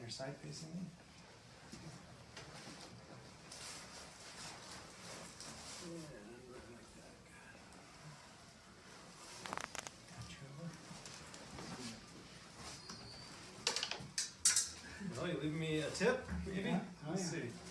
your side facing me. Well, you leaving me a tip, maybe? Yeah. Oh, Let's yeah. see.